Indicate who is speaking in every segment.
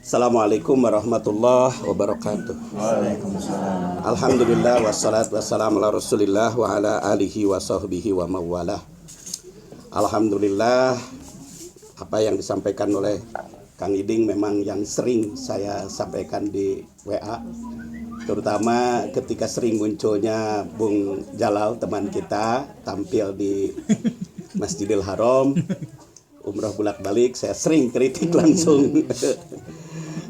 Speaker 1: Assalamualaikum warahmatullahi wabarakatuh.
Speaker 2: Waalaikumsalam.
Speaker 1: Alhamdulillah wassalatu wassalamu ala Rasulillah wa ala alihi wa sahbihi wa mawalah. Alhamdulillah, apa yang disampaikan oleh Kang Iding memang yang sering saya sampaikan di WA, terutama ketika sering munculnya Bung Jalal teman kita tampil di Masjidil Haram umroh bolak-balik, saya sering kritik langsung.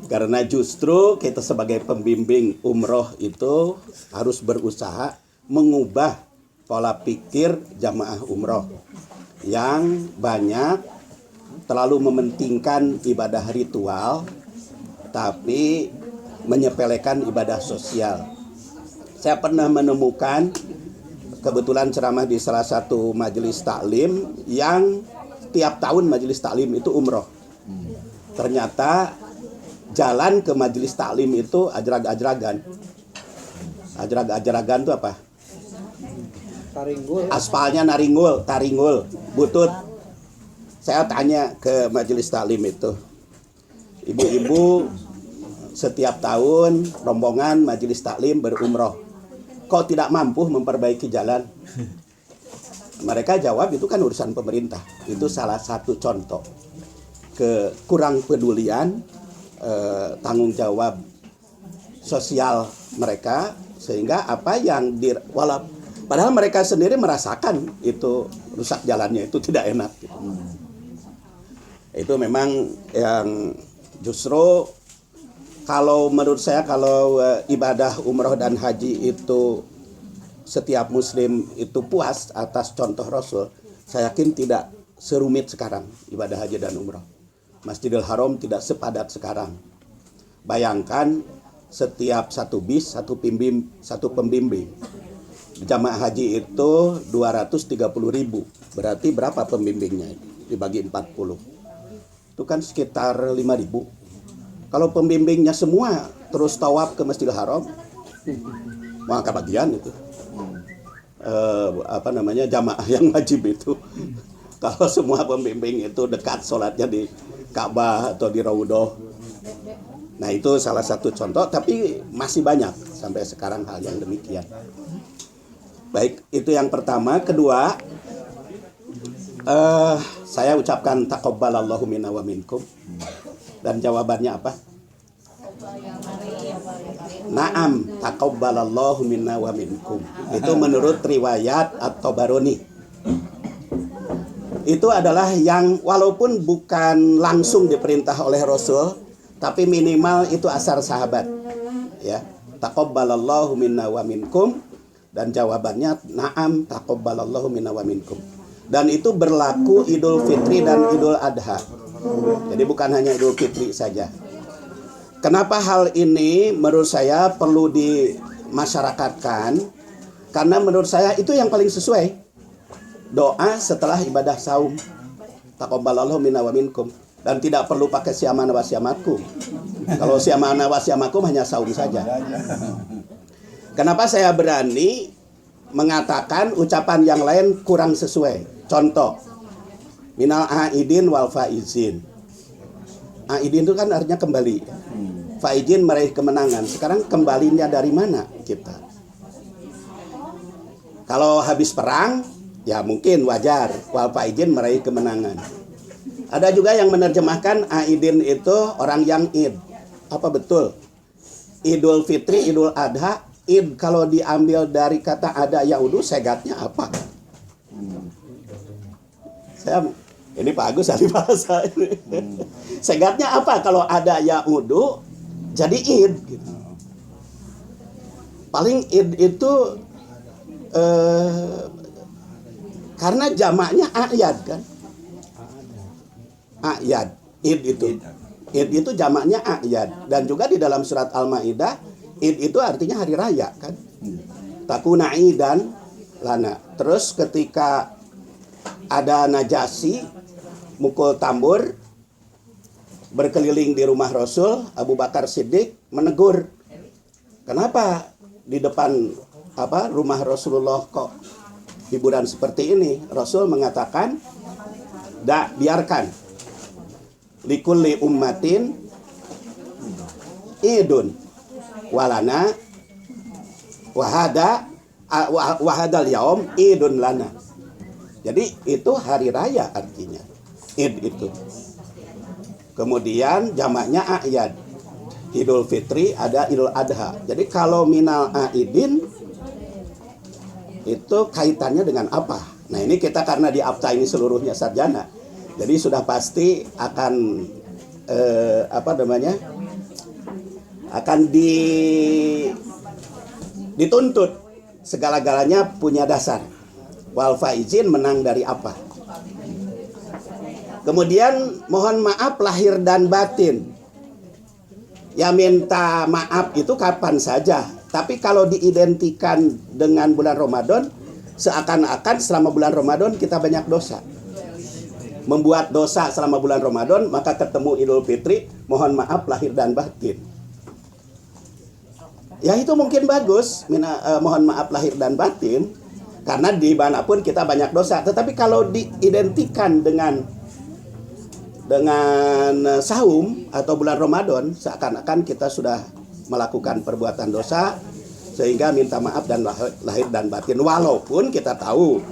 Speaker 1: Karena justru kita sebagai pembimbing umroh itu harus berusaha mengubah pola pikir jamaah umroh yang banyak terlalu mementingkan ibadah ritual tapi menyepelekan ibadah sosial. Saya pernah menemukan kebetulan ceramah di salah satu majelis taklim yang tiap tahun majelis taklim itu umroh. Ternyata jalan ke majelis taklim itu ajrag-ajragan. Ajrag-ajragan itu apa?
Speaker 3: Taringgul.
Speaker 1: Aspalnya taringgul, butut. Saya tanya ke majelis taklim itu, ibu-ibu setiap tahun rombongan majelis taklim berumroh, kok tidak mampu memperbaiki jalan? Mereka jawab itu kan urusan pemerintah. Itu salah satu contoh kekurang pedulian tanggung jawab sosial mereka, sehingga apa yang padahal mereka sendiri merasakan itu rusak jalannya, itu tidak enak gitu. Itu memang yang justru kalau menurut saya kalau ibadah umroh dan haji itu setiap muslim itu puas atas contoh Rasul, saya yakin tidak serumit sekarang ibadah haji dan umroh. Masjidil Haram tidak sepadat sekarang. Bayangkan setiap satu bis, satu pembimbing. Jamaah haji itu 230.000. Berarti berapa pembimbingnya? Dibagi 40. Itu kan sekitar 5.000. Kalau pembimbingnya semua terus tawaf ke Masjidil Haram, maka bagian itu. Jamaah yang wajib itu. Kalau semua pembimbing itu dekat sholatnya di Ka'bah atau di Raudhah. Nah itu salah satu contoh, tapi masih banyak sampai sekarang hal yang demikian. Baik, itu yang pertama. Kedua, saya ucapkan taqabbalallahu minna wa minkum. Dan jawabannya apa? Naam, taqabbalallahu minna wa minkum. Itu menurut riwayat At-Tabarani. Itu adalah yang walaupun bukan langsung diperintah oleh Rasul, tapi minimal itu asar sahabat. Ya, taqabbalallahu minna wa minkum, dan jawabannya na'am taqabbalallahu minna wa minkum. Dan itu berlaku Idul Fitri dan Idul Adha. Jadi bukan hanya Idul Fitri saja. Kenapa hal ini menurut saya perlu dimasyarakatkan? Karena menurut saya itu yang paling sesuai. Doa setelah ibadah saum, taqabbalallahu minna wa minkum, dan tidak perlu pakai siamana wa siamakum. Kalau siamana wa siamakum hanya saum saja. Kenapa saya berani mengatakan ucapan yang lain kurang sesuai? Contoh, minal aidin wal faizin. Aidin itu kan artinya kembali. Faizin meraih kemenangan. Sekarang kembalinya dari mana kita? Kalau habis perang, ya mungkin wajar, wal faizin meraih kemenangan. Ada juga yang menerjemahkan aidin itu orang yang id. Apa betul? Idul Fitri, Idul Adha, id kalau diambil dari kata ada yaudu, segatnya apa? Ini Pak Agus ahli bahasa ini. Segatnya apa kalau ada yaudu jadi id gitu. Paling id itu karena jamaknya a'yad kan? A'yad, id itu. Id itu jamaknya a'yad. Dan juga di dalam surat Al-Maidah, id itu artinya hari raya kan? Takuna idan lana. Terus ketika ada Najasyi mukul tambur berkeliling di rumah Rasul, Abu Bakar Siddiq menegur. Kenapa di depan rumah Rasulullah kok hiburan seperti ini? Rasul mengatakan, biarkan likulli ummatin idun walana wahadal yaum idun lana. Jadi itu hari raya artinya. Id itu. Kemudian jamaknya a'yad. Idul Fitri ada Idul Adha. Jadi kalau minal aidin itu kaitannya dengan apa? Nah ini kita karena di APTA ini seluruhnya sarjana. Jadi sudah pasti akan akan dituntut segala-galanya punya dasar. Wal faizin menang dari apa? Kemudian mohon maaf lahir dan batin. Ya minta maaf itu kapan saja. Tapi kalau diidentikan dengan bulan Ramadan, seakan-akan selama bulan Ramadan kita banyak dosa. Membuat dosa selama bulan Ramadan, maka ketemu Idul Fitri, mohon maaf lahir dan batin. Ya itu mungkin bagus, mohon maaf lahir dan batin. Karena dimanapun kita banyak dosa. Tetapi kalau diidentikan dengan saum atau bulan Ramadan, seakan-akan kita sudah melakukan perbuatan dosa sehingga minta maaf dan lahir dan batin. Walaupun kita tahu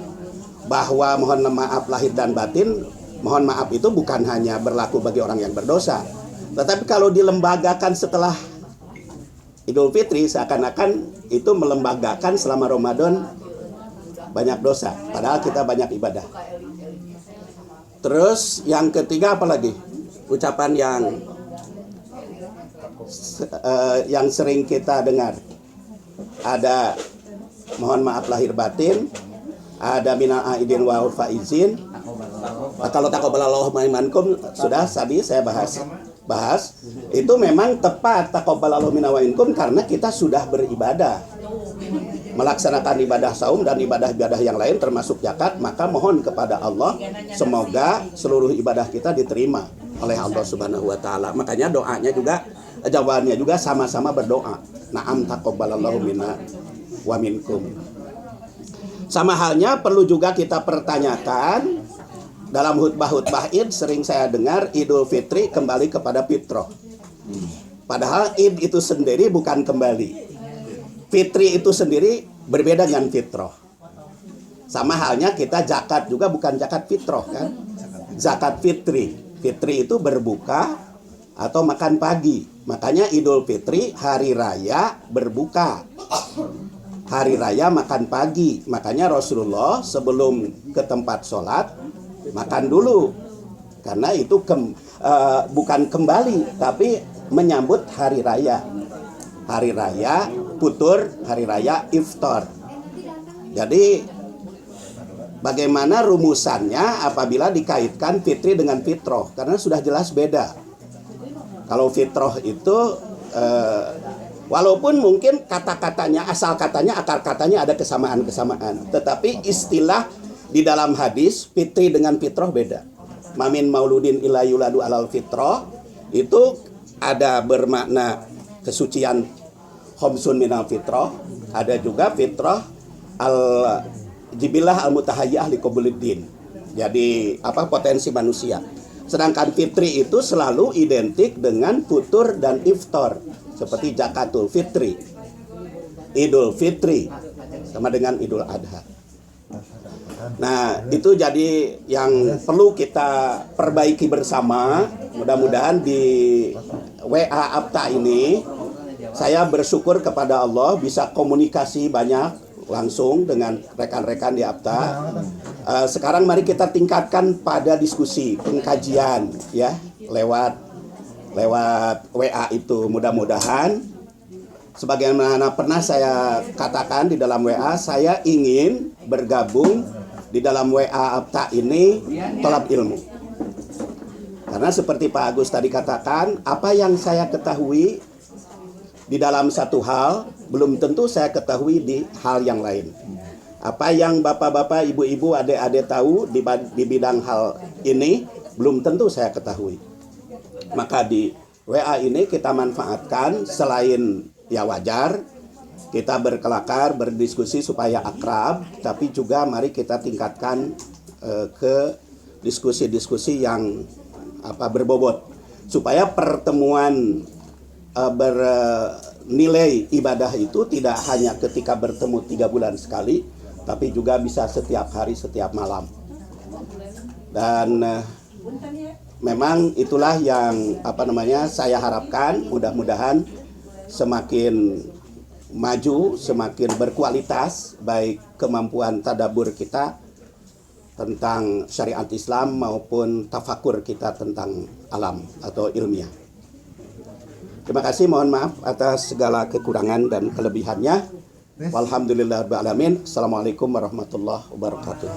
Speaker 1: bahwa mohon maaf lahir dan batin, mohon maaf itu bukan hanya berlaku bagi orang yang berdosa. Tetapi kalau dilembagakan setelah Idul Fitri, seakan-akan itu melembagakan selama Ramadan banyak dosa, padahal kita banyak ibadah. Terus yang ketiga apa lagi? Ucapan yang sering kita dengar. Ada mohon maaf lahir batin, ada minal aidin wa faizin. Kalau taqabbalallahu minkum sudah tadi saya bahas. Itu memang tepat taqabbalallahu minna wa minkum karena kita sudah beribadah. Melaksanakan ibadah saum dan ibadah-ibadah yang lain termasuk zakat, maka mohon kepada Allah semoga seluruh ibadah kita diterima oleh Allah Subhanahu wa taala. Makanya doanya juga, jawabannya juga sama-sama berdoa. Na'am taqabbalallahu minna wa minkum. Sama halnya perlu juga kita pertanyakan dalam khutbah-khutbah Id sering saya dengar Idul Fitri kembali kepada fitrah. Padahal Id itu sendiri bukan kembali. Fitri itu sendiri berbeda dengan fitrah. Sama halnya kita zakat juga bukan zakat fitrah kan? Zakat fitri. Fitri itu berbuka atau makan pagi. Makanya Idul Fitri hari raya berbuka. Hari raya makan pagi. Makanya Rasulullah sebelum ke tempat sholat makan dulu. Karena itu bukan kembali tapi menyambut hari raya. Hari raya putur, hari raya iftar. Jadi bagaimana rumusannya apabila dikaitkan fitri dengan fitrah? Karena sudah jelas beda. Kalau fitrah itu walaupun mungkin kata-katanya, asal katanya, akar katanya ada kesamaan-kesamaan, tetapi istilah di dalam hadis fitri dengan fitrah beda. Mamin mauludin illa yuladu alal fitrah itu ada bermakna kesucian khamsun minal fitrah, ada juga fitrah al-jibilah al-mutahayyah liqabuliddin. Jadi potensi manusia. Sedangkan fitri itu selalu identik dengan futur dan iftar, seperti zakatul fitri, Idul Fitri sama dengan Idul Adha. Nah, itu jadi yang perlu kita perbaiki bersama. Mudah-mudahan di WA APTA ini saya bersyukur kepada Allah bisa komunikasi banyak langsung dengan rekan-rekan di APTA. Sekarang mari kita tingkatkan pada diskusi, pengkajian ya, lewat WA itu. Mudah-mudahan sebagaimana pernah saya katakan di dalam WA, saya ingin bergabung di dalam WA APTA ini tolab ilmu. Karena seperti Pak Agus tadi katakan, apa yang saya ketahui di dalam satu hal belum tentu saya ketahui di hal yang lain. Apa yang bapak-bapak, ibu-ibu, adik-adik tahu di bidang hal ini belum tentu saya ketahui. Maka di WA ini kita manfaatkan, selain ya wajar kita berkelakar, berdiskusi supaya akrab, tapi juga mari kita tingkatkan ke diskusi-diskusi yang berbobot supaya pertemuan bernilai ibadah itu tidak hanya ketika bertemu 3 bulan sekali, tapi juga bisa setiap hari, setiap malam. Dan memang itulah yang saya harapkan, mudah-mudahan semakin maju, semakin berkualitas baik kemampuan tadabbur kita tentang syariat Islam maupun tafakur kita tentang alam atau ilmiah. Terima kasih, mohon maaf atas segala kekurangan dan kelebihannya. Walhamdulillahirabbil alamin. Assalamualaikum warahmatullahi wabarakatuh.